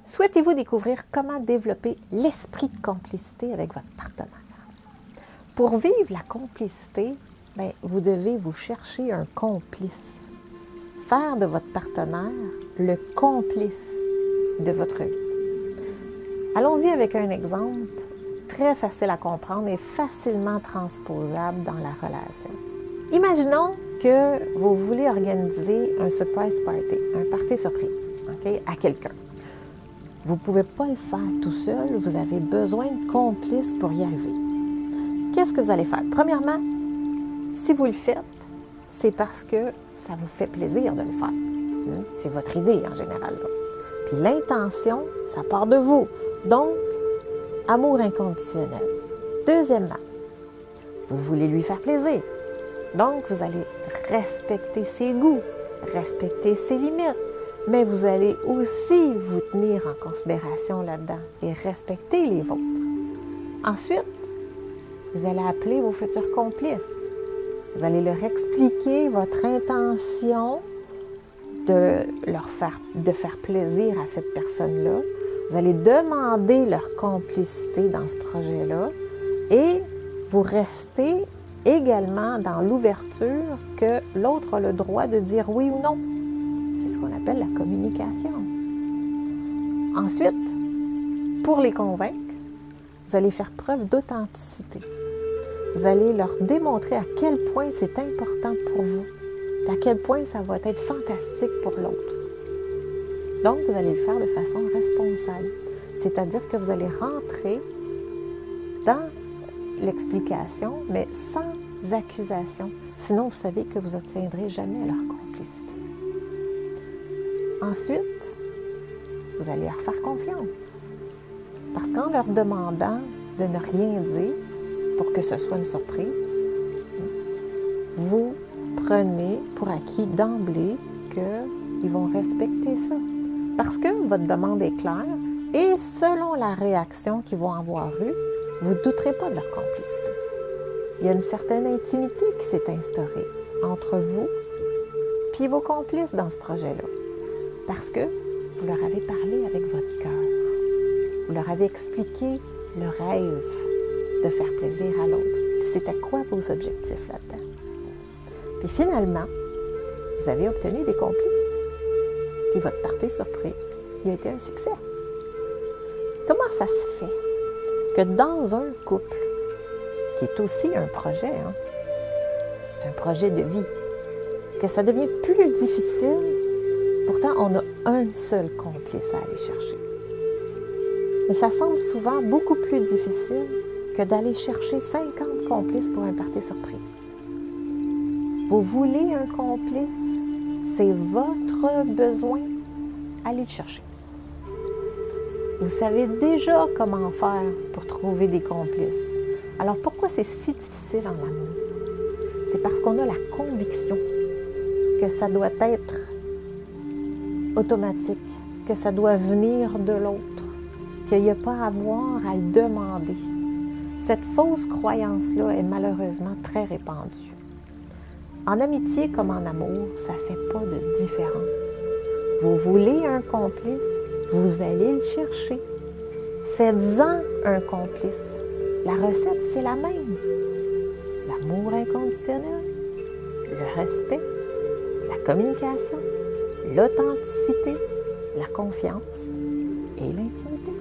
Souhaitez-vous découvrir comment développer l'esprit de complicité avec votre partenaire? Pour vivre la complicité, vous devez vous chercher un complice. Faire de votre partenaire le complice de votre vie. Allons-y avec un exemple très facile à comprendre et facilement transposable dans la relation. Imaginons que vous voulez organiser un surprise party, un party surprise, à quelqu'un. Vous ne pouvez pas le faire tout seul, vous avez besoin de complices pour y arriver. Qu'est-ce que vous allez faire? Premièrement, si vous le faites, c'est parce que ça vous fait plaisir de le faire. C'est votre idée en général. Puis l'intention, ça part de vous. Donc, amour inconditionnel. Deuxièmement, vous voulez lui faire plaisir. Donc, vous allez respecter ses goûts, respecter ses limites. Mais vous allez aussi vous tenir en considération là-dedans et respecter les vôtres. Ensuite, vous allez appeler vos futurs complices. Vous allez leur expliquer votre intention de faire plaisir à cette personne-là. Vous allez demander leur complicité dans ce projet-là et vous restez également dans l'ouverture que l'autre a le droit de dire oui ou non. C'est ce qu'on appelle la communication. Ensuite, pour les convaincre, vous allez faire preuve d'authenticité. Vous allez leur démontrer à quel point c'est important pour vous, à quel point ça va être fantastique pour l'autre. Donc, vous allez le faire de façon responsable. C'est-à-dire que vous allez rentrer dans l'explication, mais sans accusation. Sinon, vous savez que vous n'obtiendrez jamais leur complicité. Ensuite, vous allez leur faire confiance. Parce qu'en leur demandant de ne rien dire pour que ce soit une surprise, vous prenez pour acquis d'emblée qu'ils vont respecter ça. Parce que votre demande est claire et selon la réaction qu'ils vont avoir eue, vous ne douterez pas de leur complicité. Il y a une certaine intimité qui s'est instaurée entre vous et vos complices dans ce projet-là. Parce que vous leur avez parlé avec votre cœur. Vous leur avez expliqué le rêve de faire plaisir à l'autre. Puis c'était quoi vos objectifs là-dedans? Puis finalement, vous avez obtenu des complices. Puis votre party surprise, il a été un succès. Comment ça se fait que dans un couple, qui est aussi un projet, c'est un projet de vie, que ça devient plus difficile? Pourtant, on a un seul complice à aller chercher. Mais ça semble souvent beaucoup plus difficile que d'aller chercher 50 complices pour un party surprise. Vous voulez un complice? C'est votre besoin. Allez le chercher. Vous savez déjà comment faire pour trouver des complices. Alors pourquoi c'est si difficile en amour? C'est parce qu'on a la conviction que ça doit être automatique, que ça doit venir de l'autre, qu'il n'y a pas à avoir à le demander. Cette fausse croyance-là est malheureusement très répandue. En amitié comme en amour, ça ne fait pas de différence. Vous voulez un complice, vous allez le chercher. Faites-en un complice. La recette, c'est la même. L'amour inconditionnel, le respect, la communication, l'authenticité, la confiance et l'intimité.